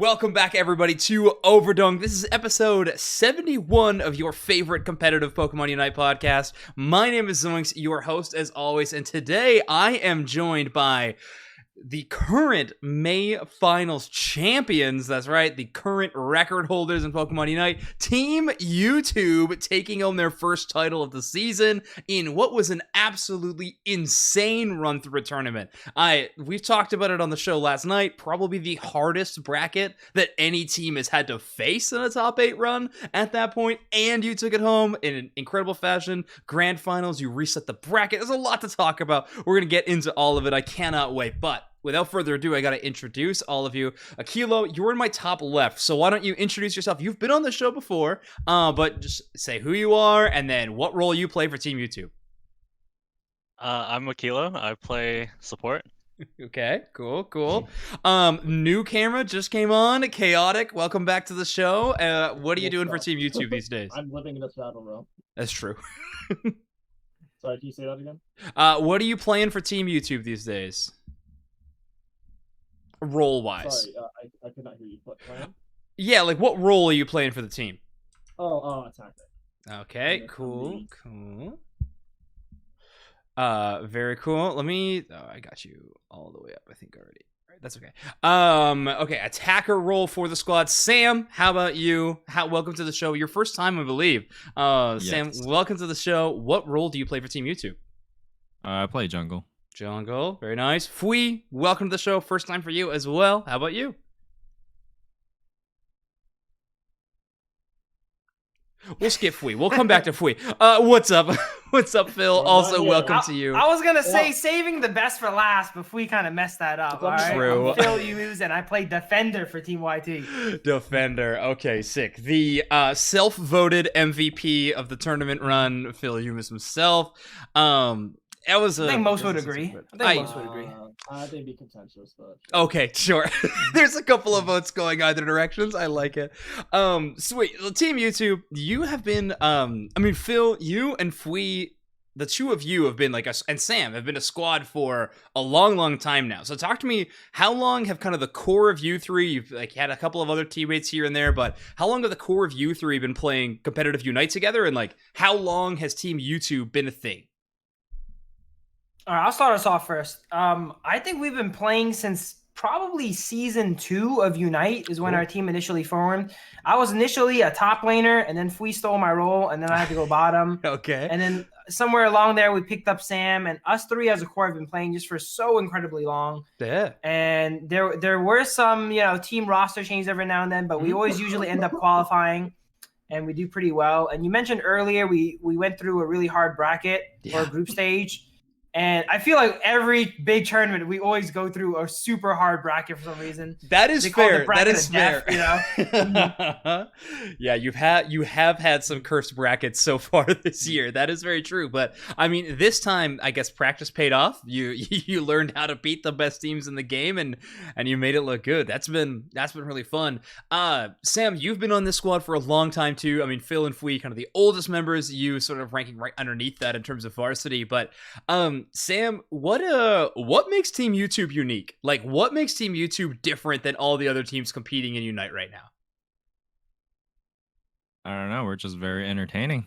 Welcome back, everybody, to Overdunk. This is episode 71 of your favorite competitive Pokemon Unite podcast. My name is Zoinks, your host as always, and today I am joined by the current May Finals champions. That's right, the current record holders in Pokemon Unite, Team YouTube, taking home their first title of the season in what was an absolutely insane run through a tournament. We've talked about it on the show last night, probably the hardest bracket that any team has had to face in a top 8 run at that point, and you took it home in an incredible fashion. Grand Finals, you reset the bracket. There's a lot to talk about. We're going to get into all of it. I cannot wait, but without further ado, I got to introduce all of you. Akilo, you're in my top left, so why don't you introduce yourself? You've been on the show before, but just say who you are and then what role you play for Team YouTube. I'm Akilo. I play support. Okay, cool. New camera just came on. Chaotic, welcome back to the show. What are you doing for Team YouTube these days? I'm living in a shadow realm. That's true. Sorry, can you say that again? What are you playing for Team YouTube these days? Role-wise. Sorry, I could not hear you. Playing? Yeah, like what role are you playing for the team? Attacker. Okay, cool. Very cool. Let me. Oh, I got you all the way up, I think already. All right, that's okay. Okay, attacker role for the squad. Sam, how about you? Welcome to the show. Your first time, I believe. Yes. Sam, welcome to the show. What role do you play for Team YouTube? I play jungle. Jungle, very nice. Fui, welcome to the show. First time for you as well. How about you? We'll skip Fui. We'll come back to Fui. What's up? What's up, Phil? Also, welcome to you. I was gonna say saving the best for last, but Fui kind of messed that up. All right? True. I'm Phil Hughes, and I play defender for Team YT. Defender. Okay, sick. The self-voted MVP of the tournament run, Phil Hughes himself. I think most would agree. I think it'd be contentious, but okay, sure. There's a couple of votes going either directions. I like it. Sweet. Well, Team YouTube, you have been Phil, you and Fui, the two of you have been and Sam have been a squad for a long time now. So talk to me, how long have kind of the core of you three, you've had a couple of other teammates here and there, but how long have the core of you three been playing competitive Unite together, and how long has Team YouTube been a thing? All right, I'll start us off first. I think we've been playing since probably season 2 of Unite is when our team initially formed. I was initially a top laner, and then Fui stole my role, and then I had to go bottom. Okay. And then somewhere along there, we picked up Sam, and us three as a core have been playing just for so incredibly long. Yeah. And there were some, team roster changes every now and then, but we always usually end up qualifying, and we do pretty well. And you mentioned earlier we went through a really hard bracket or group stage. And I feel like every big tournament, we always go through a super hard bracket for some reason. That is fair. That is fair. Death, Yeah, you have had some cursed brackets so far this year. That is very true. But I mean, this time, I guess practice paid off. You learned how to beat the best teams in the game, and you made it look good. That's been really fun. Sam, you've been on this squad for a long time too. I mean, Phil and Fui, kind of the oldest members. You sort of ranking right underneath that in terms of varsity, but Sam, what makes Team YouTube unique? What makes Team YouTube different than all the other teams competing in Unite right now? I don't know. We're just very entertaining.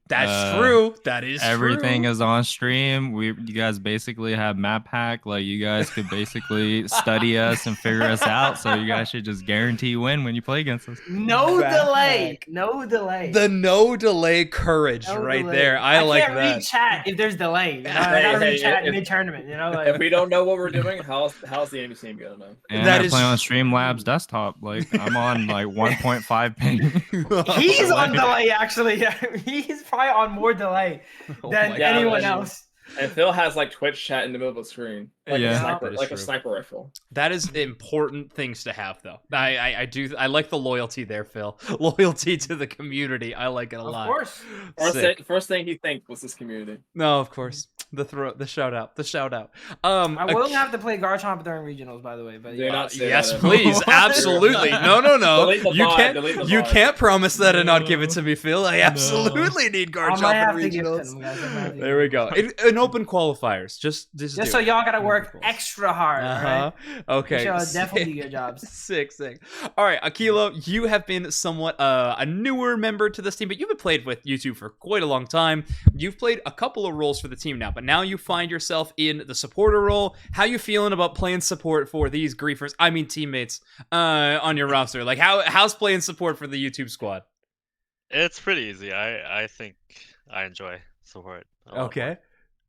That's true. That is everything true. is on stream. You guys basically have map hack. You guys could basically study us and figure us out. So you guys should just guarantee win when you play against us. No delay. The no delay courage there. I like that. I can't read chat if there's delay. I gotta read chat mid tournament. If we don't know what we're doing, how's the enemy team gonna know? And I play on Streamlabs desktop. I'm on 1.5 ping. He's on delay, actually. He's probably on more delay than anyone else. And Phil has Twitch chat in the middle of the screen, a sniper rifle. That is important things to have, though. I like the loyalty there, Phil. Loyalty to the community. I like it a lot. Of course. First thing he thanked was this community. No, of course. The shout out. I will have to play Garchomp during regionals, by the way. But yes, please, absolutely. No. You can't promise that and not give it to me, Phil. I absolutely need Garchomp in regionals. There we go. An open qualifiers. Just so y'all gotta work extra hard. Right? Okay. Y'all definitely do your jobs. Sick. All right, Akilo, you have been somewhat a newer member to this team, but you've been played with YouTube for quite a long time. You've played a couple of roles for the team now, but now you find yourself in the supporter role. How you feeling about playing support for these griefers? I mean teammates on your roster. Like how's playing support for the YouTube squad? It's pretty easy. I think I enjoy support. Okay.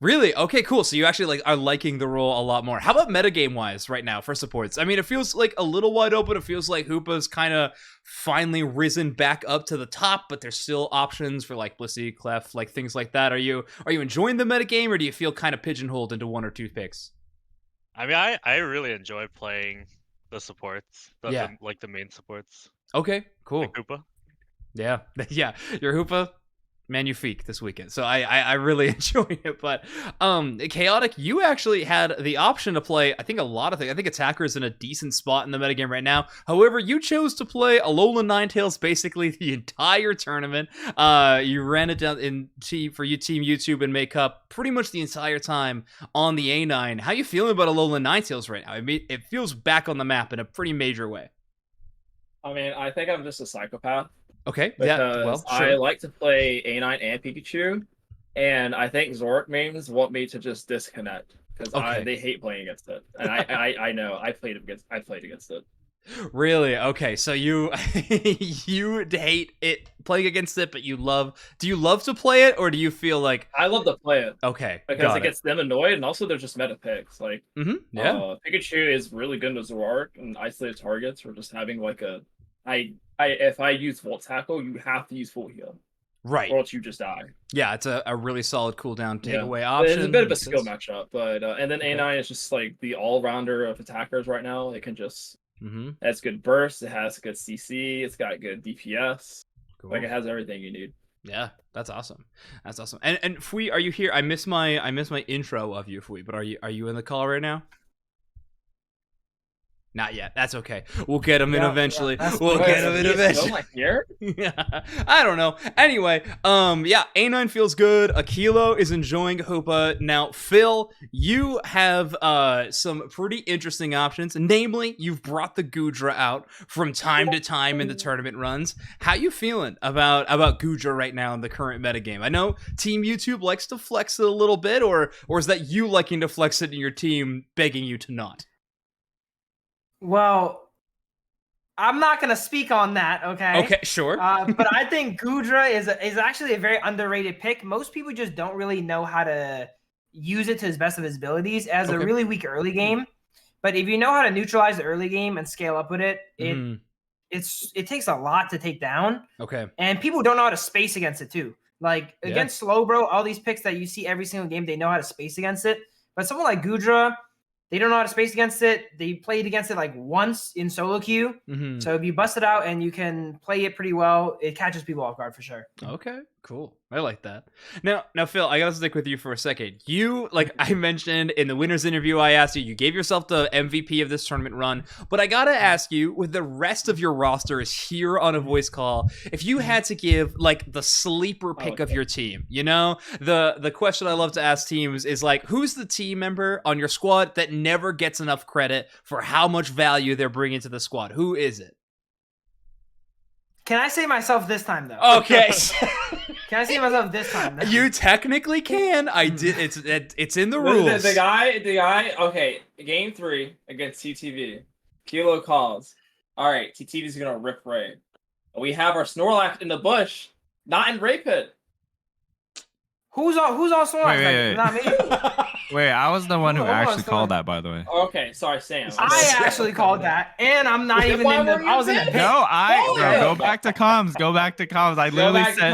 Really? Okay, cool. So you actually are liking the role a lot more. How about metagame wise right now for supports? I mean, it feels like a little wide open. It feels like Hoopa's kind of finally risen back up to the top, but there's still options for like Blissey, Clef, like things like that. Are you enjoying the metagame, or do you feel kind of pigeonholed into one or two picks? I mean, I really enjoy playing the supports. The main supports. Okay, cool. Like Hoopa. Yeah. Your Hoopa magnifique this weekend, so I really enjoy it. But Chaotic, you actually had the option to play I think a lot of things. I think Attacker is in a decent spot in the metagame right now. However, you chose to play Alolan Ninetales basically the entire tournament. You ran it down for Team YouTube and make up pretty much the entire time on the A9. How you feeling about Alolan Ninetales right now? I mean, it feels back on the map in a pretty major way. I mean, I think I'm just a psychopath. Okay, because sure. I like to play A9 and Pikachu, and I think Zoroark mains want me to just disconnect because they hate playing against it, and I know I played against it. Really? Okay, so you you hate it playing against it, but do you love to play it, or do you feel like I love to play it? Okay, because it gets them annoyed, and also they're just meta picks. Like, Pikachu is really good to Zoroark and isolated targets, or just having like a if I use Volt Tackle, you have to use Full Heal. Right. Or else you just die. Yeah, it's a really solid cooldown takeaway option. It's a bit of a skill matchup, but and then A9 is just like the all-rounder of attackers right now. It can just it has good burst, it has good CC, it's got good DPS. Cool. Like it has everything you need. Yeah, that's awesome. And Fui, are you here? I miss my intro of you, Fui, but are you in the call right now? Not yet. That's okay. We'll get him in eventually. We'll get him in eventually. Like here? Yeah. I don't know. Anyway, A9 feels good. Akilo is enjoying Hoopa. Now, Phil, you have some pretty interesting options. Namely, you've brought the Goodra out from time to time in the tournament runs. How you feeling about Goodra right now in the current metagame? I know Team YouTube likes to flex it a little bit, or is that you liking to flex it and your team begging you to not? Well, I'm not gonna speak on that. Okay, sure. But I think Goodra is actually a very underrated pick. Most people just don't really know how to use it to his best of his abilities as a really weak early game. But if you know how to neutralize the early game and scale up with it, it takes a lot to take down. Okay. And people don't know how to space against it too. Like against Slowbro, all these picks that you see every single game, they know how to space against it. But someone like Goodra, they don't know how to space against it. They played against it like once in solo queue. So if you bust it out and you can play it pretty well, it catches people off guard for sure. Okay, cool. I like that. Now, Phil, I gotta stick with you for a second. You, like I mentioned in the winner's interview, I asked you gave yourself the MVP of this tournament run, but I gotta ask you, with the rest of your roster is here on a voice call, if you had to give like the sleeper pick of your team, you know, the question I love to ask teams is like, who's the team member on your squad that never gets enough credit for how much value they're bringing to the squad? Who is it? Can I say myself this time though? Okay. Can I say myself this time though? You technically can. I did. It's in the rules. The guy. Okay, game 3 against TTV. Kilo calls. All right, TTV's gonna rip Ray. We have our Snorlax in the bush, not in Ray Pit. Who's on Snorlax? Wait. Not me. Wait, I was the one who actually called that, by the way. Okay, sorry, Sam. I actually called that, and I'm not even in the. I was in the pit. No, go back to comms. Go back to comms. I literally said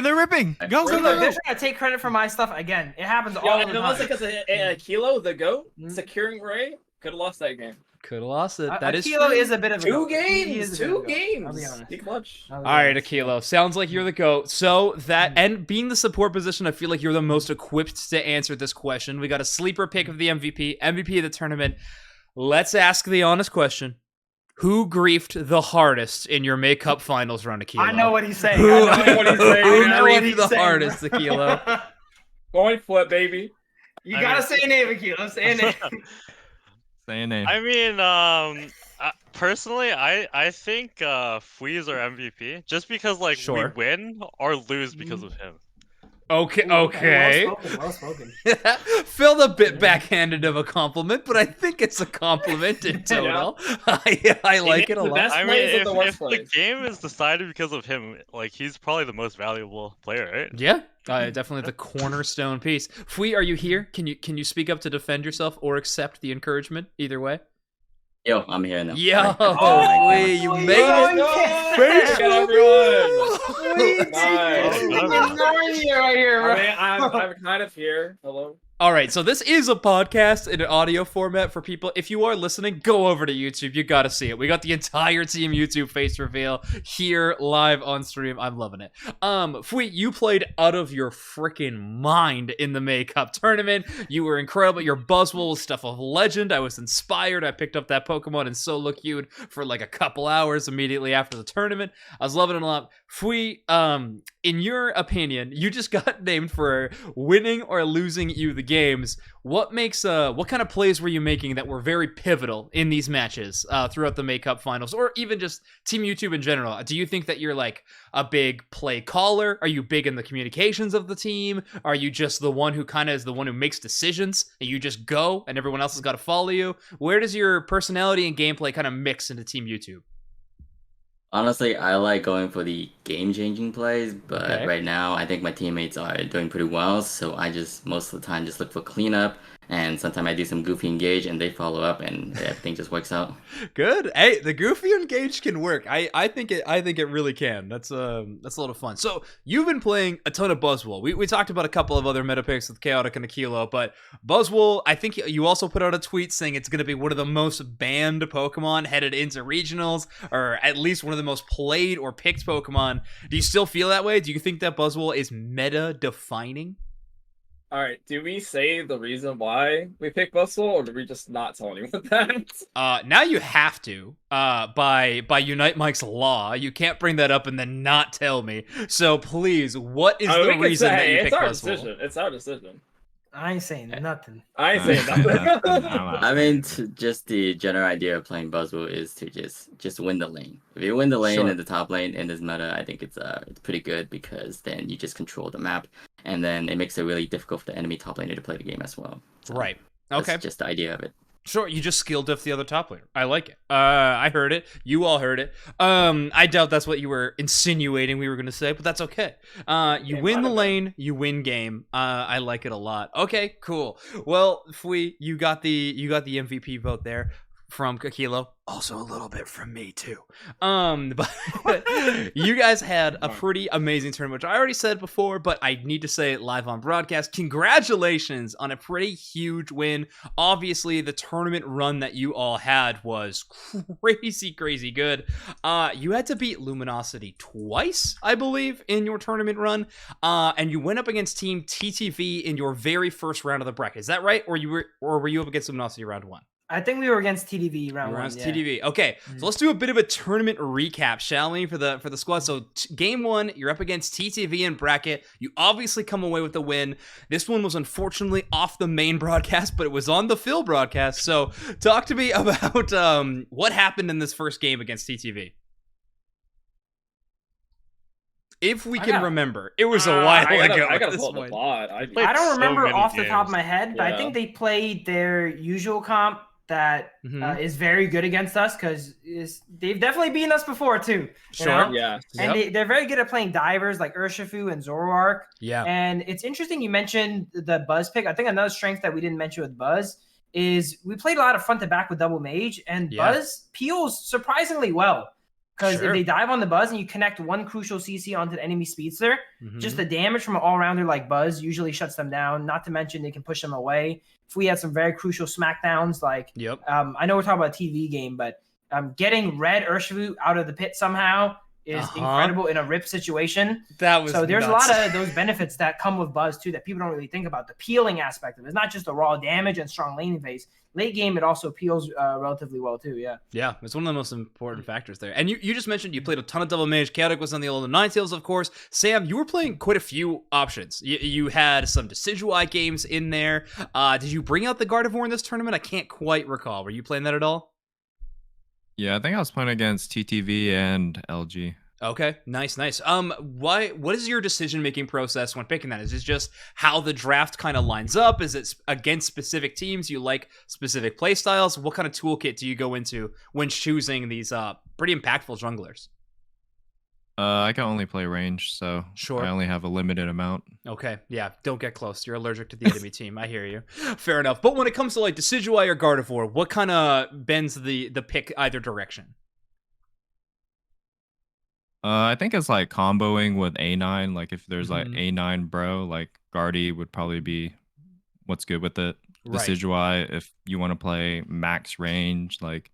they're ripping. Go. Look, they're trying to take credit for my stuff again. It happens all the time. Because Kilo, the GOAT, securing Ray, Could have lost that game. Could have lost it. That is Akilo true. is a bit of a Two goat. He games. is a bit of Two a goat. I'll be games. honest. Be clutch. I'll be All right, honest. Akilo. Sounds like you're the GOAT. So that, and being the support position, I feel like you're the most equipped to answer this question. We got a sleeper pick of the MVP of the tournament. Let's ask the honest question. Who griefed the hardest in your makeup finals round, Akilo? I know what he's saying. Who, I know what he's saying. who I know what griefed he's the saying, hardest, bro. Akilo? Coin flip, baby. You gotta say a name, Akilo. Say a name. Say a name. I mean, personally, I think Fui is our MVP just because like Sure. we win or lose because of him. Okay. Well spoken. Felt a bit backhanded of a compliment, but I think it's a compliment in total. I like it a the lot. best I mean, plays of if, the worst if the plays. game is decided because of him, like he's probably the most valuable player, right? Yeah, definitely the cornerstone piece. Fui, are you here? Can you speak up to defend yourself or accept the encouragement? Either way. Yo, I'm here now. Yo, Oh, Fui, you oh, made it. yeah. Face Everyone. Nice. Nice. Right here, bro. I mean, I'm kind of here. Hello. All right, so this is a podcast in an audio format for people. If you are listening, go over to YouTube. You got to see it. We got the entire Team YouTube face reveal here live on stream. I'm loving it. Fui, you played out of your freaking mind in the makeup tournament. You were incredible. Your Buzzwole was stuff of legend. I was inspired. I picked up that Pokemon and solo queued for like a couple hours immediately after the tournament. I was loving it a lot. Fui, in your opinion, you just got named for winning or losing you the games. What kind of plays were you making that were very pivotal in these matches throughout the makeup finals, or even just Team YouTube in general? Do you think that you're like a big play caller? Are you big in the communications of the team? Are you just the one who kind of is the one who makes decisions and you just go and everyone else has got to follow you? Where does your personality and gameplay kind of mix into Team YouTube? Honestly, I like going for the game-changing plays, but Okay. right now I think my teammates are doing pretty well, so I just most of the time just look for cleanup, and sometimes I do some goofy engage, and they follow up, and everything just works out. Good. Hey, the goofy engage can work. I think it really can. That's a lot of fun. So you've been playing a ton of Buzzwole. We talked about a couple of other meta picks with Chaotic and Akilo, but Buzzwole, I think you also put out a tweet saying it's going to be one of the most banned Pokemon headed into regionals, or at least one of the most played or picked Pokemon. Do you still feel that way? Do you think that Buzzwole is meta defining? All right. Do we say the reason why we picked Buzzwole, or do we just not tell anyone that? Now you have to. By Unite Mike's law, you can't bring that up and then not tell me. So please, what is the reason that you picked Buzzwole? Decision. It's our decision. I ain't saying nothing. I ain't saying nothing. I mean, just the general idea of playing Buzzwole is to just win the lane. If you win the lane Sure. in the top lane in this meta, I think it's pretty good because then you just control the map, and then it makes it really difficult for the enemy top laner to play the game as well. So Right. Okay. That's just the idea of it. Sure, you just skill diff the other top laner. I like it. I heard it. You all heard it. I doubt that's what you were insinuating we were going to say, but that's okay. You win the lane, you win game. I like it a lot. Okay, cool. Well, Fui, you got the MVP vote there from Akilo. Also a little bit from me too. But you guys had a pretty amazing tournament, which I already said before, but I need to say it live on broadcast. Congratulations on a pretty huge win. Obviously, the tournament run that you all had was crazy good. You had to beat Luminosity twice, I believe, in your tournament run. And you went up against Team TTV in your very first round of the bracket. Is that right? Or were you up against Luminosity round one? I think we were against TDV round one. Yeah. TDV. Okay, so let's do a bit of a tournament recap, shall we, for the squad. So game one, you're up against TTV in bracket. You obviously come away with the win. This one was unfortunately off the main broadcast, but it was on the Phil broadcast. So talk to me about what happened in this first game against TTV. If we can remember, it was a while ago. I gotta pull the bot. I don't remember so off the top games. of my head, but I think they played their usual comp that is very good against us because they've definitely beaten us before too. Sure. Yeah. And they're very good at playing divers like Urshifu and Zoroark. Yeah. And it's interesting you mentioned the Buzz pick. I think another strength that we didn't mention with Buzz is we played a lot of front to back with double mage, and Buzz peels surprisingly well. Because if they dive on the Buzz and you connect one crucial CC onto the enemy speedster, just the damage from an all-rounder like Buzz usually shuts them down. Not to mention they can push them away. If we had some very crucial smackdowns, like I know we're talking about a TV game, but getting red Urshifu out of the pit somehow is incredible in a rip situation. There's a lot of those benefits that come with Buzz too that people don't really think about. The peeling aspect of it. It's not just the raw damage and strong laning phase. Late game, it also peels relatively well too. Yeah, it's one of the most important factors there. And you just mentioned you played a ton of double mage. Chaotic was on the old Ninetales, of course. Sam, you were playing quite a few options. You had some Decidueye games in there. Did you bring out the Gardevoir in this tournament? I can't quite recall. Were you playing that at all? Yeah, I think I was playing against TTV and LG. Okay, nice. What is your decision-making process when picking that? Is it just how the draft kind of lines up? Is it against specific teams? You like specific playstyles? What kind of toolkit do you go into when choosing these pretty impactful junglers? I can only play range, so I only have a limited amount. Okay, yeah, don't get close. You're allergic to the enemy team. I hear you. Fair enough. But when it comes to like Decidueye or Gardevoir, what kind of bends the pick either direction? I think it's like comboing with A9. Like if there's like A9 bro, like Guardy would probably be what's good with it. Decidueye, if you want to play max range, like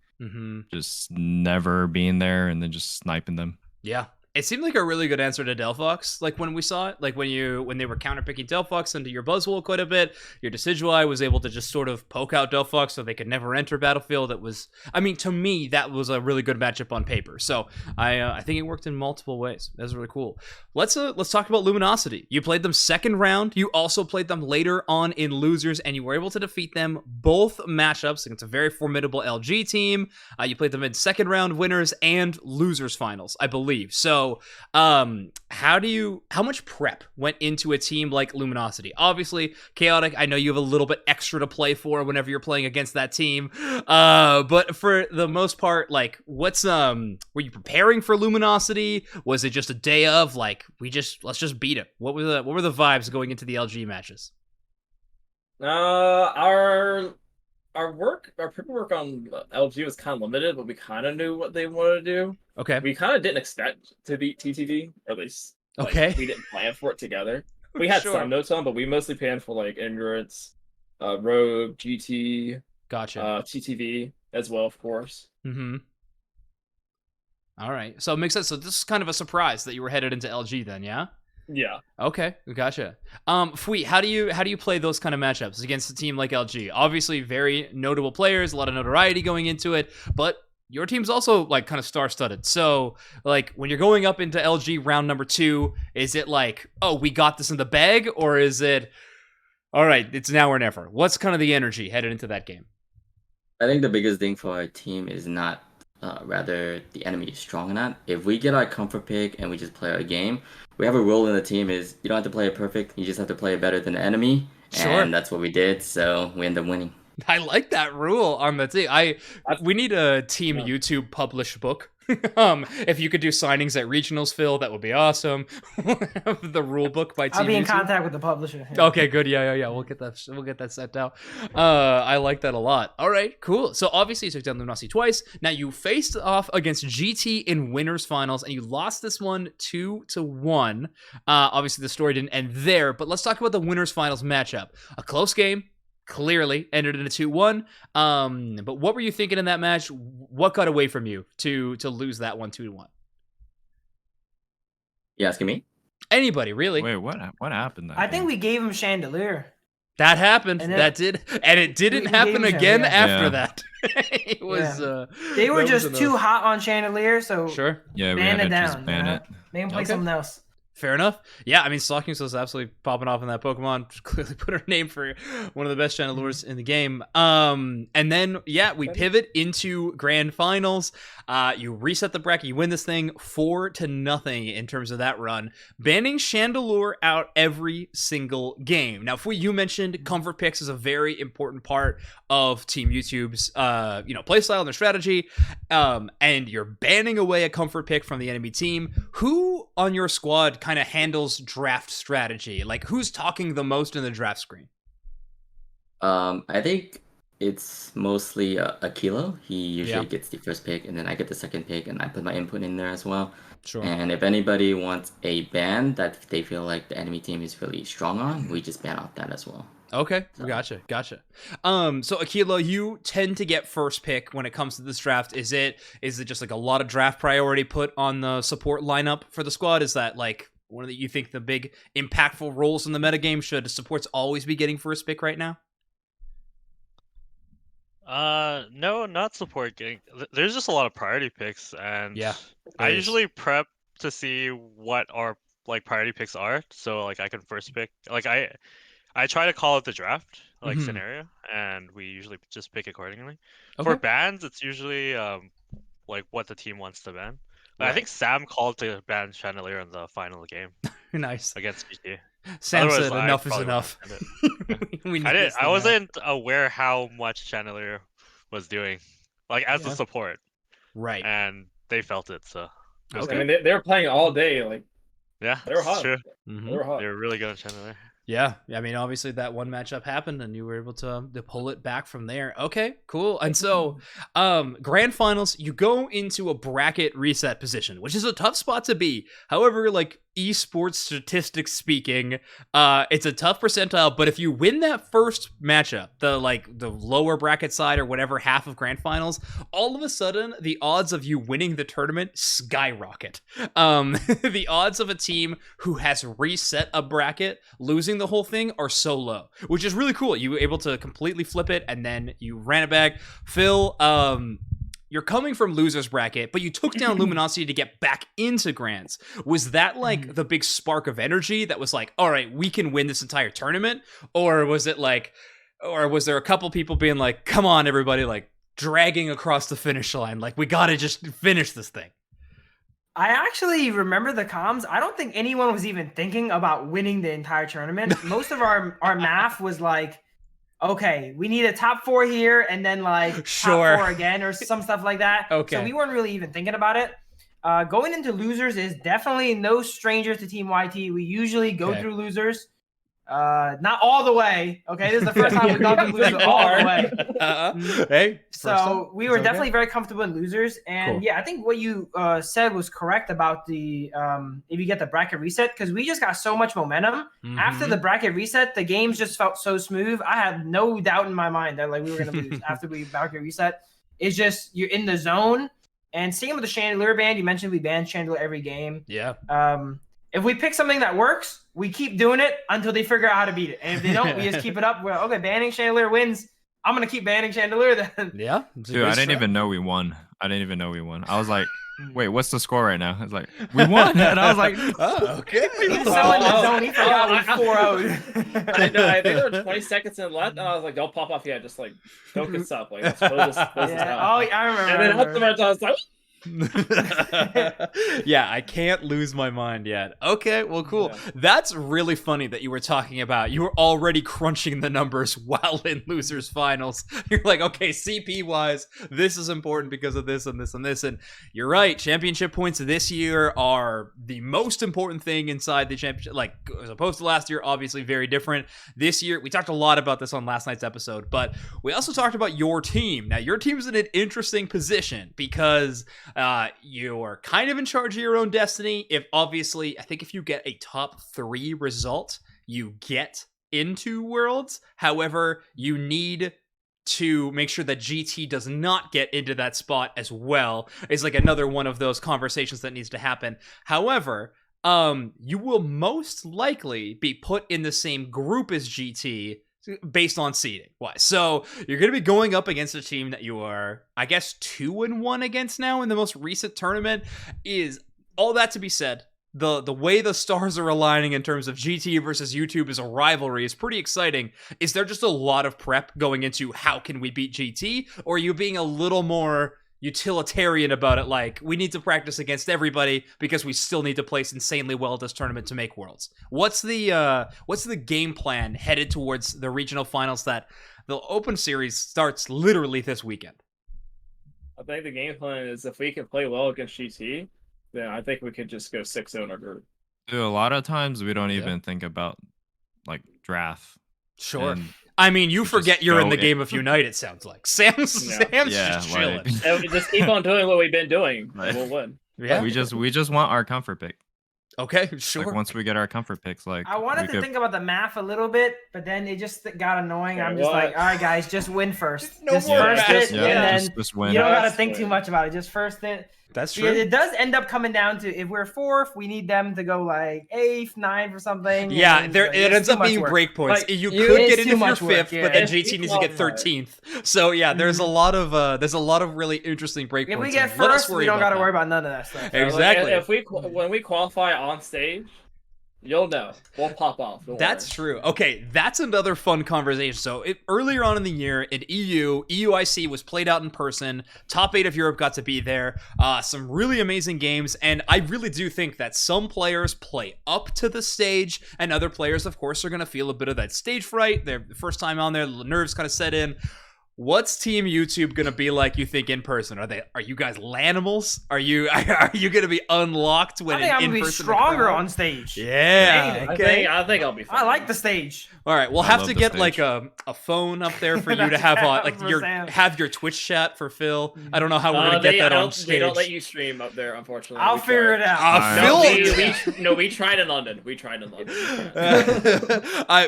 just never being there and then just sniping them. Yeah. It seemed like a really good answer to Delphox, like when we saw it, like when they were counterpicking Delphox into your Buzzwole quite a bit, your Decidueye was able to just sort of poke out Delphox so they could never enter battlefield. It was, I mean, to me, that was a really good matchup on paper. So I think it worked in multiple ways. That was really cool. Let's talk about Luminosity. You played them second round. You also played them later on in losers, and you were able to defeat them both matchups against a very formidable LG team. You played them in second round winners and losers finals, I believe. So how much prep went into a team like Luminosity? Obviously, Chaotic, I know you have a little bit extra to play for whenever you're playing against that team. But for the most part, like, were you preparing for Luminosity? Was it just a day of, like, let's just beat it? What were the vibes going into the LG matches? Our paperwork on LG was kind of limited, but we kind of knew what they wanted to do. Okay. We kind of didn't expect to beat TTV, or at least we didn't plan for it together. We had some notes on, but we mostly planned for like Endurance, Rogue, GT, TTV as well, of course. All right, so it makes sense. So this is kind of a surprise that you were headed into LG then, yeah? Yeah. Okay, gotcha. Fui, how do you play those kind of matchups against a team like LG? Obviously, very notable players, a lot of notoriety going into it, but your team's also like kind of star-studded. So, like, when you're going up into LG round number 2, is it like, oh, we got this in the bag, or is it, all right, it's now or never? What's kind of the energy headed into that game? I think the biggest thing for our team is not rather the enemy is strong or not. If we get our comfort pick and we just play our game, we have a rule in the team is you don't have to play it perfect, you just have to play it better than the enemy. And that's what we did, so we end up winning. I like that rule on the team. We need a team YouTube published book. If you could do signings at regionals, Phil, that would be awesome. The rule book by team. I'll be in YouTube. contact with the publisher. Yeah. Okay, good. Yeah. We'll get that set out. I like that a lot. All right, cool. So obviously you took down Luminosity twice. Now you faced off against GT in winners finals, and you lost this one 2-1. Obviously the story didn't end there, but let's talk about the winners finals matchup. A close game. Clearly ended in a 2-1. But what were you thinking in that match? What got away from you to lose that one 2-1? You asking me? Anybody, really? Wait, what happened? I think we gave him Chandelier. That happened. And it didn't happen again after that. It was. They were just too hot on Chandelier, so Yeah, ban it down. Ban it. Make him play something else. Fair enough. Yeah, I mean, Stalking was absolutely popping off in that Pokemon. Clearly put her name for one of the best Chandelures in the game. And then, we pivot into grand finals. You reset the bracket. You win this thing 4-0 in terms of that run. Banning Chandelure out every single game. Now, you mentioned comfort picks is a very important part of Team YouTube's, playstyle and their strategy. And you're banning away a comfort pick from the enemy team. Who on your squad kind of handles draft strategy? Like, who's talking the most in the draft screen? I think it's mostly a kilo. He usually gets the first pick, and then I get the second pick, and I put my input in there as well. Sure. And if anybody wants a ban that they feel like the enemy team is really strong on, we just ban off that as well. Okay, gotcha. So Akilo, you tend to get first pick when it comes to this draft. Is it just like a lot of draft priority put on the support lineup for the squad? Is that like one of the, you think the big impactful roles in the metagame? Should supports always be getting first pick right now? No, not support getting. There's just a lot of priority picks, and I is. usually prep to see what our like priority picks are, so like I can first pick. Like I try to call out the draft like scenario, and we usually just pick accordingly. For bans, it's usually like what the team wants to ban. But I think Sam called to ban Chandelier in the final game Nice. against GT. Sam said enough is enough. I wasn't aware how much Chandelier was doing, like as a support, right? And they felt it. So I mean, they were playing all day. Like, yeah, they were hot. True. They were hot. They were really good on Chandelier. Yeah, I mean, obviously that one matchup happened, and you were able to pull it back from there. Okay, cool. And so, grand finals, you go into a bracket reset position, which is a tough spot to be. However, like esports statistics speaking, it's a tough percentile. But if you win that first matchup, the lower bracket side or whatever half of grand finals, all of a sudden the odds of you winning the tournament skyrocket. The odds of a team who has reset a bracket losing the whole thing are so low, which is really cool. You were able to completely flip it, and then you ran it back. Phil, you're coming from losers bracket, but you took down Luminosity to get back into Grands. Was that like the big spark of energy that was like, all right, we can win this entire tournament? Or was it like, or was there a couple people being like, come on, everybody, like dragging across the finish line, like we gotta just finish this thing? I actually remember the comms. I don't think anyone was even thinking about winning the entire tournament. Most of our math was like, okay, we need a top 4 here, and then like top 4 again, or some stuff like that. Okay. So we weren't really even thinking about it. Going into losers is definitely no stranger to Team YT. We usually go through losers. Not all the way. Okay, this is the first time we've gone through losers all the way. Hey, so we were definitely very comfortable in losers, and yeah, I think what you said was correct about the if you get the bracket reset, because we just got so much momentum after the bracket reset. The games just felt so smooth. I had no doubt in my mind that like we were gonna lose after we bracket reset. It's just you're in the zone, and same with the Chandelier ban. You mentioned we ban Chandelier every game. Yeah. If we pick something that works, we keep doing it until they figure out how to beat it. And if they don't, we just keep it up. Well, okay, banning Chandelier wins. I'm going to keep banning Chandelier then. Yeah. Dude, I didn't even know we won. I was like, wait, what's the score right now? I was like, we won. And I was like, oh, okay. He was so in the zone, he forgot we 4-0. I think there were 20 seconds in left, and I was like, don't pop off yet. Just like, don't get stuff. Like, let's close this out. Oh, yeah, I remember. And then afterwards, I was like, yeah, I can't lose my mind yet. Okay, well, cool. Yeah. That's really funny that you were talking about. You were already crunching the numbers while in losers finals. You're like, okay, CP wise, this is important because of this and this and this. And you're right. Championship points this year are the most important thing inside the championship. Like as opposed to last year, obviously very different. This year, we talked a lot about this on last night's episode, but we also talked about your team. Now, your team's in an interesting position because you're kind of in charge of your own destiny. If obviously, I think if you get a top 3 result, you get into Worlds. However, you need to make sure that GT does not get into that spot as well. It's like another one of those conversations that needs to happen. However, you will most likely be put in the same group as GT based on seeding wise. So you're going to be going up against a team that you are, I guess, 2-1 against now in the most recent tournament. Is all that to be said, the way the stars are aligning in terms of GT versus YouTube as a rivalry is pretty exciting. Is there just a lot of prep going into how can we beat GT, or are you being a little more utilitarian about it, like we need to practice against everybody because we still need to place insanely well at this tournament to make Worlds? What's the game plan headed towards the regional finals that the Open Series starts literally this weekend? I think the game plan is if we can play well against GT, then I think we could just go 6-0 in our group. Dude, a lot of times we don't even think about like draft. Sure. And I mean, you forget you're in the game of Unite, it sounds like. Sam's just chilling. Just keep on doing what we've been doing. We'll win. Yeah. We just want our comfort pick. Okay, sure. Like once we get our comfort picks, like I wanted to think about the math a little bit, but then it just got annoying. I'm just like, all right, guys, just win first. Just first it, and then just win. You don't got to think too much about it. Just first it. That's true. It does end up coming down to if we're 4th, we need them to go like 8th, 9th, or something. Yeah, it ends up being breakpoints. Like, you could get in if you're 5th, but then JT needs to get 13th. So yeah, there's a lot of really interesting breakpoints. If we get first, we don't got to worry about none of that stuff. Exactly. When we qualify on stage, you'll know. We'll pop off. That's true. Okay, that's another fun conversation. So earlier on in the year in EUIC was played out in person. Top 8 of Europe got to be there. Some really amazing games, and I really do think that some players play up to the stage, and other players, of course, are going to feel a bit of that stage fright. Their first time on there, the nerves kind of set in. What's Team YouTube gonna be like, you think, in person? Are you guys lanimals? Are you gonna be unlocked when in person? I think I'm gonna be stronger on stage. Yeah. Okay. I think I'll be fine. I like the stage. All right, we'll have to get like a phone up there for you to have on, like have your Twitch chat for Phil. I don't know how we're gonna get that on stage. They don't let you stream up there, unfortunately. I'll figure it out. We tried in London.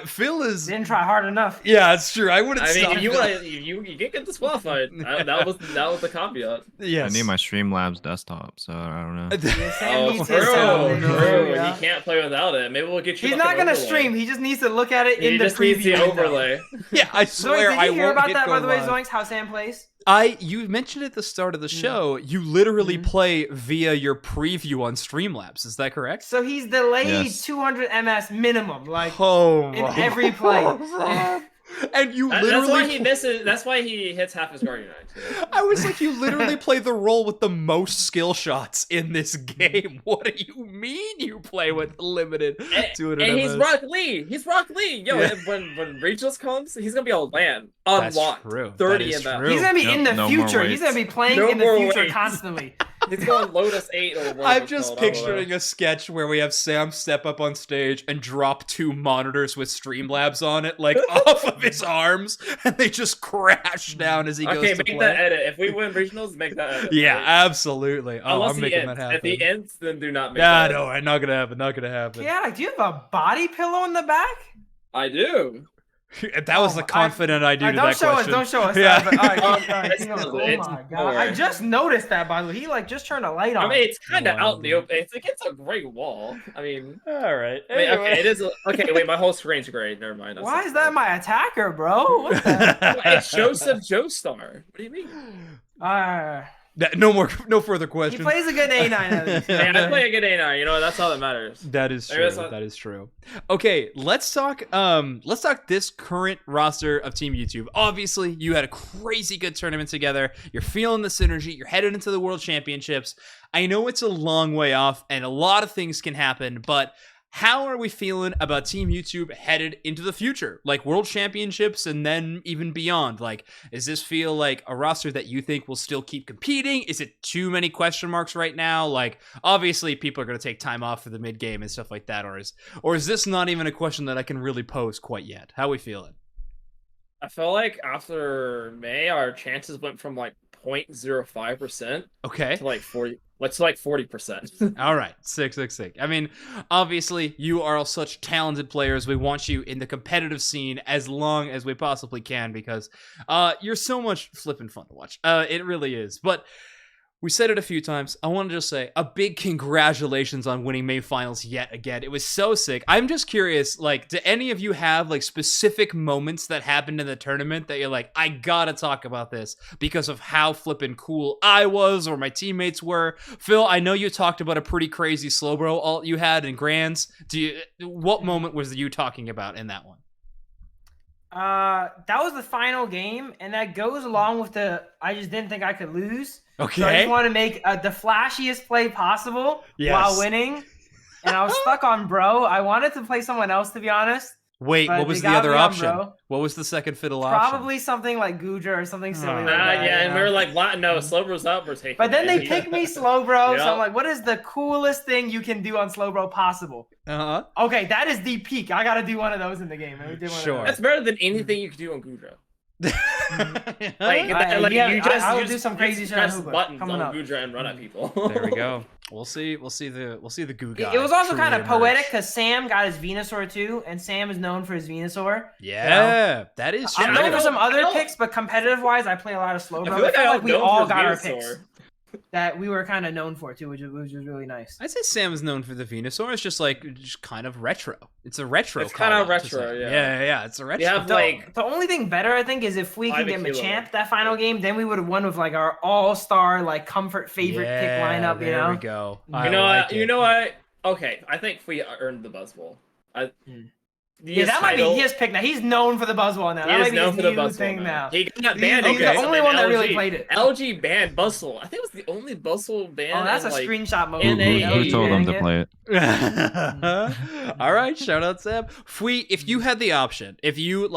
Phil is didn't try hard enough. Yeah, it's true. I wouldn't. I mean, you get disqualified. That was the caveat. Yes. I need my Streamlabs desktop, so I don't know. He can't play without it. Maybe we'll get you. He's not gonna stream. He just needs to look at it in the preview. The overlay. Yeah, I swear. Zoinks, did you hear about that, by the way, Zoinks? How Sam plays? You mentioned at the start of the show, you literally play via your preview on Streamlabs. Is that correct? So he's delayed 200 ms minimum, like in every play. And you literally that's why he misses. That's why he hits half his guardian eye. I was like, you literally play the role with the most skill shots in this game. What do you mean you play with limited 200 and MS? he's Rock Lee. Yo, when Regionals comes, he's gonna be able to land unlocked 30 MS. He's gonna be in the future. He's gonna be playing in the future constantly. He's going Lotus 8 or whatever. I'm just picturing a sketch where we have Sam step up on stage and drop 2 monitors with Streamlabs on it, like off of his arms, and they just crash down as he goes to play. Okay, make that edit. If we win regionals, make that edit. Yeah, absolutely. Oh, Unless I'm making that happen. At the end, then do not make that edit. No, not gonna happen. Yeah, do you have a body pillow in the back? I do. That was the confident I do to that question. Don't show us. Yeah. Oh my god! I just noticed that, by the way. He just turned a light on. I mean, it's kind of out in the open. It's a great wall. I mean, all right. Anyway. Okay, it is. Okay, wait, my whole screen's gray. Never mind. Why is that my attacker, bro? What the? It's Joseph Joestar. What do you mean? No further questions. He plays a good A9 at least. Yeah, I play a good A9. You know, that's all that matters. That is true. That is true. Okay, let's talk this current roster of Team YouTube. Obviously, you had a crazy good tournament together. You're feeling the synergy. You're headed into the World Championships. I know it's a long way off and a lot of things can happen, but how are we feeling about Team YouTube headed into the future? Like World Championships and then even beyond? Like, does this feel like a roster that you think will still keep competing? Is it too many question marks right now? Like, obviously people are going to take time off for the mid game and stuff like that. Or is this not even a question that I can really pose quite yet? How are we feeling? I feel like after May, our chances went from like 0.05% to like 40. What's like 40%? All right, sick. I mean, obviously, you are all such talented players. We want you in the competitive scene as long as we possibly can because you're so much flippin' fun to watch. It really is. But we said it a few times. I want to just say a big congratulations on winning May Finals yet again. It was so sick. I'm just curious, like, do any of you have like specific moments that happened in the tournament that you're like, I gotta talk about this because of how flippin' cool I was or my teammates were? Phil, I know you talked about a pretty crazy slow bro ult you had in Grands. What moment was you talking about in that one? That was the final game, and that goes along with I just didn't think I could lose. Okay. So I just want to make the flashiest play possible while winning. And I was stuck on bro. I wanted to play someone else, to be honest. Wait, But what was they the got other me on option? bro. What was the second fiddle option? Probably something like Goodra or something silly like Yeah, that. and we were like, no, Slowbro's up, we're taking But then it. they picked me Slowbro, so Yep. I'm like, what is the coolest thing you can do on Slowbro possible? Uh-huh. Okay, that is the peak. I gotta do one of those in the game. And we did one Sure. Of That's those. better than anything you could do on Goodra. Yeah, I'll you do some crazy shit on press Hoover buttons coming on up. Goodra and run at people. There we go. We'll see the goo guy. It was also truly kind of emerge. poetic because Sam got his Venusaur too, and Sam is known for his Venusaur. Yeah, that is true. I'm known for some other don't- picks, but competitive wise, I play a lot of Slowbro. I feel like, I like we don't know all for got our Venusaur. picks that we were kind of known for too, which was really nice. I'd say Sam is known for the Venusaur. It's just kind of retro. It's a retro. It's kind of call-out to retro, say. yeah. Yeah. It's a retro. We have The only thing better, I think, is if we can get Machamp that final game, then we would have won with like our all-star, like comfort favorite pick lineup. You know, There we go. You know what? You know what? Okay, I think we earned the Buzzball. Yeah, that might be his pick now. He's known for the Buzzwole now. He That is might be known his for the new Buzzwole thing now. now. He got He's banned. the only one that really played it. LG banned Buzzwole. I think it was the only Buzzwole ban. Oh, that's a in, like, screenshot moment. Who told them to play it? All right, shout out Sam. Fui, if you had the option, if you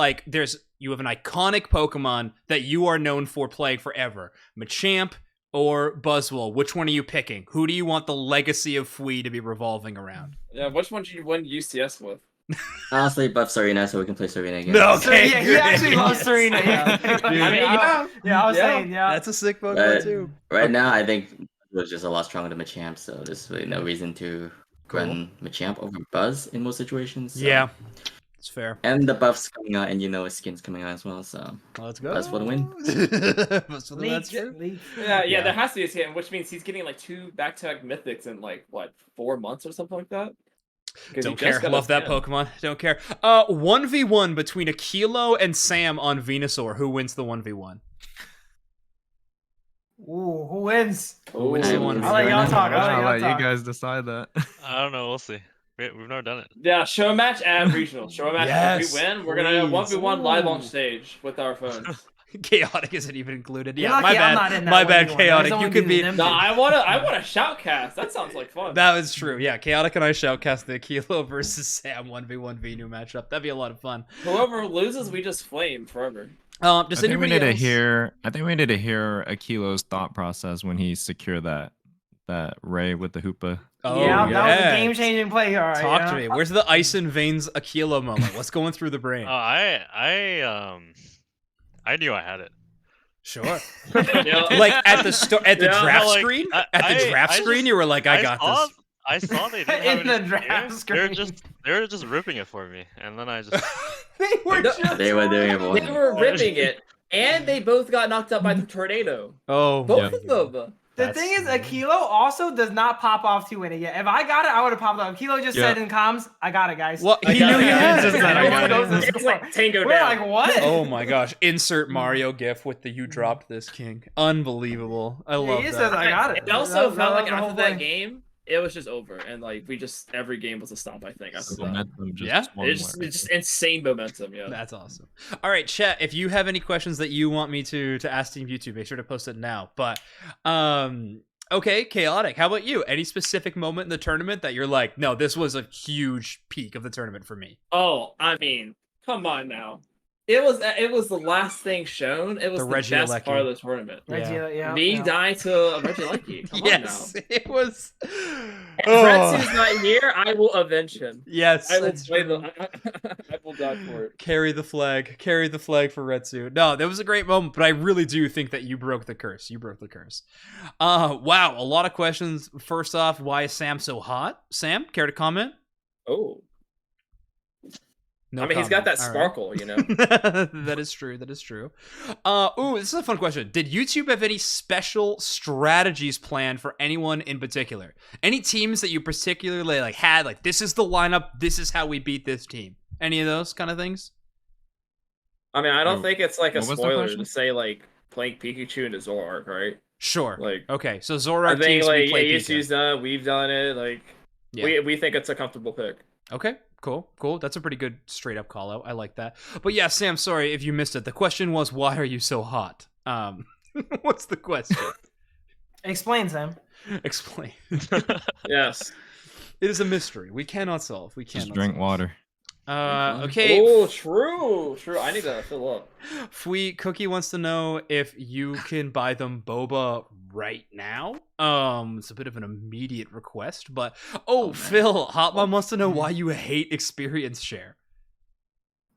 you have an iconic Pokemon that you are known for playing forever, Machamp or Buzzwole, which one are you picking? Who do you want the legacy of Fui to be revolving around? Yeah, which one did you win UCS with? Honestly, buff Serena so we can play Serena again. No, So, okay, yeah, he actually loves Serena. Yeah, Dude, I was saying, yeah. That's a sick Pokemon But too. right now, I think it was just a lot stronger than Machamp, so there's really no reason to run Machamp over Buzz in most situations. So. Yeah, it's fair. And the buff's coming out, and his skin's coming out as well, so Let's go. Buzz for the win. Buzz for the win. Leak. Yeah, there has to be a skin, which means he's getting like 2 back-to-back mythics in like what 4 months or something like that. Don't care. Love that Pokemon. Don't care. 1v1 between Aquilo and Sam on Venusaur. Who wins the 1v1? Ooh, who wins? Who wins the 1v1? I'll let y'all talk. I'll let you guys decide that. I don't know. We'll see. We've never done it. Yeah, show match and regional. Show match. Yes, If we win, we're gonna please. 1v1 live on stage with our phones. Chaotic isn't even included. You're Yeah, my lucky I'm not bad. in that My bad, 1v1. Chaotic. There's You only could be. them No, two. I want a shoutcast. That sounds like fun. That was true. Yeah, Chaotic and I shoutcast the Aquilo versus Sam 1v1 Venu matchup. That'd be a lot of fun. Whoever loses, we just flame forever. Does I think we anybody need to else? hear. I think we need to hear Akilo's thought process when he secured that Ray with the Hoopa. Oh, yeah, that was a yeah. game-changing play. All right, Talk to me. Where's the ice and veins Aquilo moment? What's going through the brain? I knew I had it. Sure. Yeah. Like at the Yeah, draft like, screen. I- At the I- draft I screen, just- you were like, "I got saw, this." I saw they didn't have In any the draft spears. screen. They were just ripping it for me, and then I just They were No, just. They were doing it for They him. were ripping it, and they both got knocked out by the tornado. Oh, Both yeah. of them. The thing is, Aquilo also does not pop off to win it yet. If I got it, I would have popped off. Aquilo just said in comms, "I got it, guys." Well, I he got knew it. he had Just it. said, I got it. It's like Tango We're down. like, what? Oh my gosh! Insert Mario GIF with the "You dropped this, King." Unbelievable! I love he that. says, "I got it." It also That felt was like the whole after that play. game, it was just over, and like we just every game was a stomp. I think after The that. momentum just Yeah. swung It's where- just insane momentum. Yeah. That's awesome. All right, chat. If you have any questions that you want me to ask Team YouTube, make sure to post it now. But okay, Chaotic. How about you? Any specific moment in the tournament that you're like, no, this was a huge peak of the tournament for me? Oh, I mean, come on now. It was the last thing shown. It was The the, Reggie best Alecki. part of the tournament. Reggie, yeah. Me yeah. dying to a Reggie Alecki. Come Yes, on it was. now. If Retsu's not here, I will avenge him. Yes, I will that's play true. I will die for it. Carry the flag for Retsu. No, that was a great moment, but I really do think that you broke the curse. Wow, a lot of questions. First off, why is Sam so hot? Sam, care to comment? Oh. No I mean, he's got comment. that All right. sparkle, you know. That is true. Ooh, this is a fun question. Did YouTube have any special strategies planned for anyone in particular? Any teams that you particularly had this is the lineup, this is how we beat this team? Any of those kind of things? I mean, I don't think it's like a What was the spoiler question? to say playing Pikachu into Zoroark, right? Sure. Like, Okay, so I think think teams we play Yusu's done, we've done it. Yeah. We think it's a comfortable pick. Okay, cool. That's a pretty good straight up call out. I like that. But yeah, Sam, sorry if you missed it. The question was, why are you so hot? What's the question? Explain, Sam. Explain. Yes. It is a mystery. We cannot solve. Just drink water. Okay. Oh, true. I need to fill up. Fui Cookie wants to know if you can buy them boba right now. It's a bit of an immediate request, but Phil, Hotmom wants to know why you hate experience share.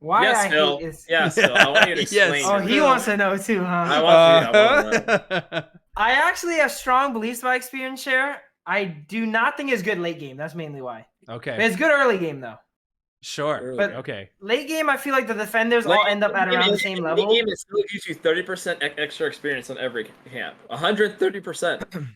Why yes, I Phil. hate is Yes, Phil. I want you to explain. Yes. Oh, he Phil. wants to know too, huh? I want to know. I actually have strong beliefs about experience share. I do not think it's good late game. That's mainly why. Okay. But it's good early game though. Sure. But okay. Late game, I feel like the defenders all end up at around the same level. Late game, it still gives you 30% extra experience on every camp. 130%.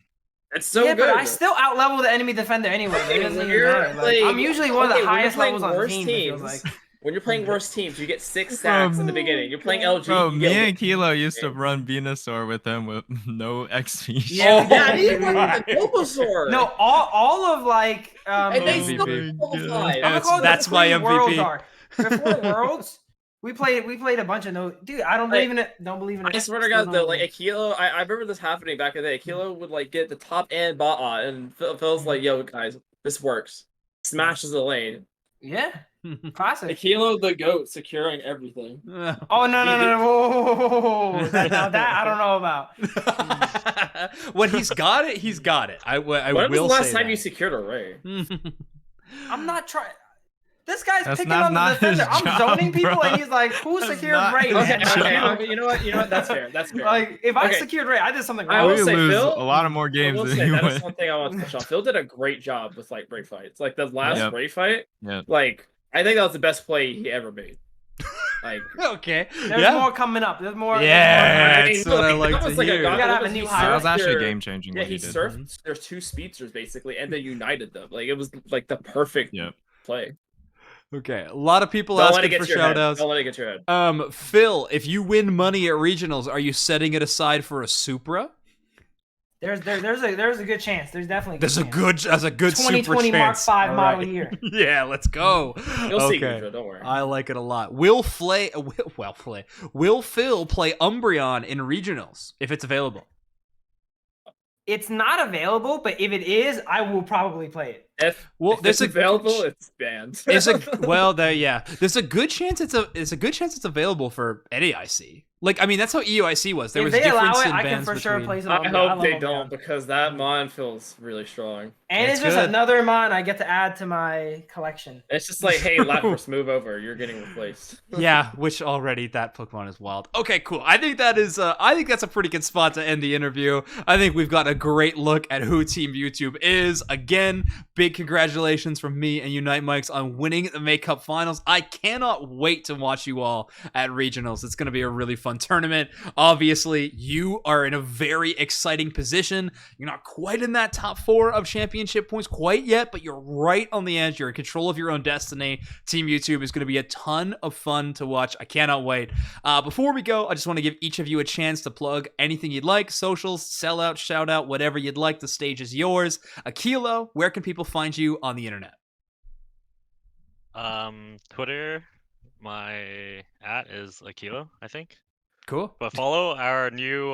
It's so good. But I still outlevel the enemy defender anyway. It doesn't even matter. Like, I'm usually one of the highest levels on the team. It feels like. When you're playing worst teams, you get 6 sacks in the beginning. You're playing LG. Bro, me and Kilo used to run Venusaur with him with no XP. Yeah, he went Bulbasaur. No, all of like and they still MVP. That's my MVP. Before Worlds, we played a bunch of no. Dude, I don't believe in it. Don't believe in it. I swear to God, though, like Akilo, I remember this happening back in the day. Akilo would like get the top and bot, and Phil's like, "Yo, guys, this works." Smashes the lane. Yeah. Classic. Akilo the GOAT securing everything. Oh no! That I don't know about. When he's got it, he's got it. I when will. was the last say time that. you secured a Ray? I'm not trying. This guy's That's picking not on the defender. his I'm job, zoning people, bro. and he's like, "Who That's secured not Ray?" his Okay, job. you know what? That's fair. That's fair. Like, if I Okay. secured Ray, I did something I wrong. will We say, lose Phil, a lot of more I games will than say you that is win. one thing I want to touch on. Phil did a great job with like Ray fights. Like the last Ray fight, like I think that was the best play he ever made. Like Okay. There's more coming up. There's more. Yeah, there's that's what I like to hear. We gotta have a new high. That was actually game changing. Yeah, he surfed. There's 2 speedsters basically, and they united them. Like it was like the perfect play. Okay, a lot of people Don't let it asking get for to your head. shoutouts. Don't let it get to your head. Phil, if you win money at regionals, are you setting it aside for a Supra? There's a good chance. There's definitely There's a good Supra 2020 Mark chance. 5 All model right. year. Yeah, let's go. You'll see, Okay. Gujo, don't worry. I like it a lot. Will Phil play Umbreon in regionals if it's available? It's not available, but if it is, I will probably play it. If there's it's available, it's banned. There's a good chance it's available for any IC. Like, I mean, that's how EUIC was. There If was they difference allow it, in I can bans for sure between- play some. I Umbreon. hope they love don't Umbreon. because that mon feels really strong. And it's just good. another mon I get to add to my collection. It's just like, hey, Lapras, move over. You're getting replaced. Yeah, which already that Pokemon is wild. Okay, cool. I think that's a pretty good spot to end the interview. I think we've got a great look at who Team YouTube is. Again, big congratulations from me and Unite Mics on winning the Make-Up Finals. I cannot wait to watch you all at regionals. It's going to be a really fun tournament. Obviously, you are in a very exciting position. You're not quite in that top 4 of championship points quite yet, but you're right on the edge. You're in control of your own destiny. Team YouTube is going to be a ton of fun to watch. I cannot wait. Before we go, I just want to give each of you a chance to plug anything you'd like, socials, sell out, shout out, whatever you'd like. The stage is yours. Akilo, where can people find you on the internet? Twitter, my @ is Akilo, I think. Cool. But follow our new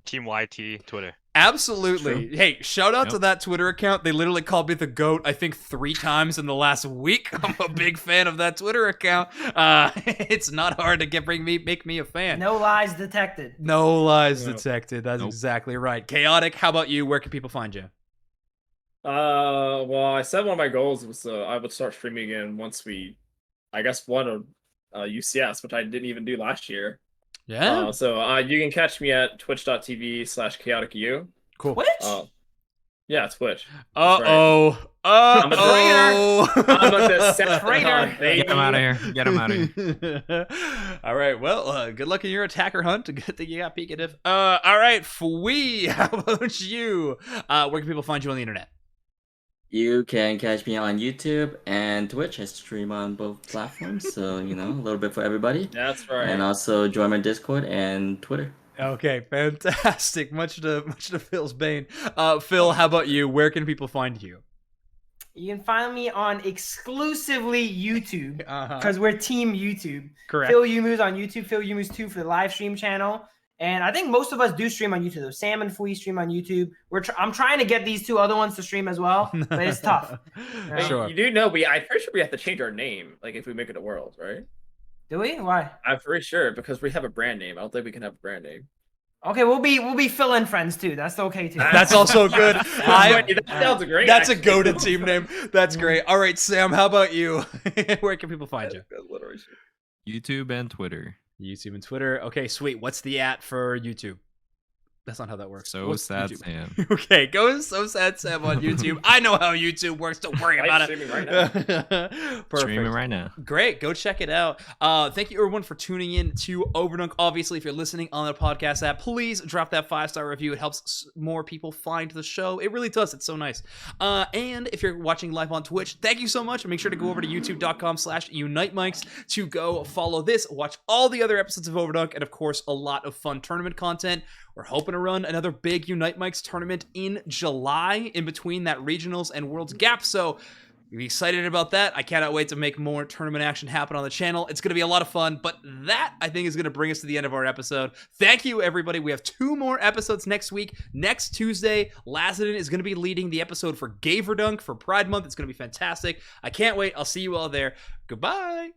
Team YT Twitter. Absolutely. True. Hey, shout out to that Twitter account. They literally called me the GOAT, I think 3 times in the last week. I'm a big fan of that Twitter account. It's not hard to make me a fan. No lies detected. No lies detected. That's exactly right. Chaotic, how about you? Where can people find you? Well, I said one of my goals was I would start streaming again once we, I guess, won a UCS, which I didn't even do last year. Yeah. So you can catch me at twitch.tv/chaoticu. Cool. Twitch? Yeah, Twitch. Uh-oh. I'm a Traitor. Get him out of here. Get him out of here. All right. Well, good luck in your attacker hunt. Good thing you got Pikachu. All right. Fui, how about you? Where can people find you on the internet? You can catch me on YouTube and Twitch. I stream on both platforms, so a little bit for everybody. That's right. And also join my Discord and Twitter. Okay, fantastic. Much to Phil's bane. Phil, how about you? Where can people find you? You can find me on exclusively YouTube because we're Team YouTube. Correct. Phil Yumu's on YouTube. Phil Yumu's 2 for the live stream channel. And I think most of us do stream on YouTube. Though. Sam and Fui stream on YouTube. I'm trying to get these 2 other ones to stream as well, but it's tough. Sure. You do know I'm pretty sure we have to change our name, like if we make it a world, right? Do we? Why? I'm pretty sure because we have a brand name. I don't think we can have a brand name. Okay, we'll be fill-in friends too. That's okay too. That's also good. That sounds great. That's actually a goated team name. That's great. All right, Sam, how about you? Where can people find you? YouTube and Twitter. YouTube and Twitter. Okay, sweet. What's the @? For YouTube? That's not how that works. So Sad YouTube? Sam. Okay, go So Sad Sam on YouTube. I know how YouTube works. Don't worry about it. Streaming right now. Perfect. Streaming right now. Great. Go check it out. Thank you, everyone, for tuning in to Overdunk. Obviously, if you're listening on the podcast app, please drop that 5-star review. It helps more people find the show. It really does. It's so nice. And if you're watching live on Twitch, thank you so much. Make sure to go over to youtube.com/UniteMics to go follow this, watch all the other episodes of Overdunk, and of course, a lot of fun tournament content. We're hoping to run another big Unite Mics tournament in July in between that regionals and worlds gap. So we're excited about that. I cannot wait to make more tournament action happen on the channel. It's going to be a lot of fun, but that I think is going to bring us to the end of our episode. Thank you, everybody. We have 2 more episodes next week. Next Tuesday, Lazadin is going to be leading the episode for Overdunk for Pride Month. It's going to be fantastic. I can't wait. I'll see you all there. Goodbye.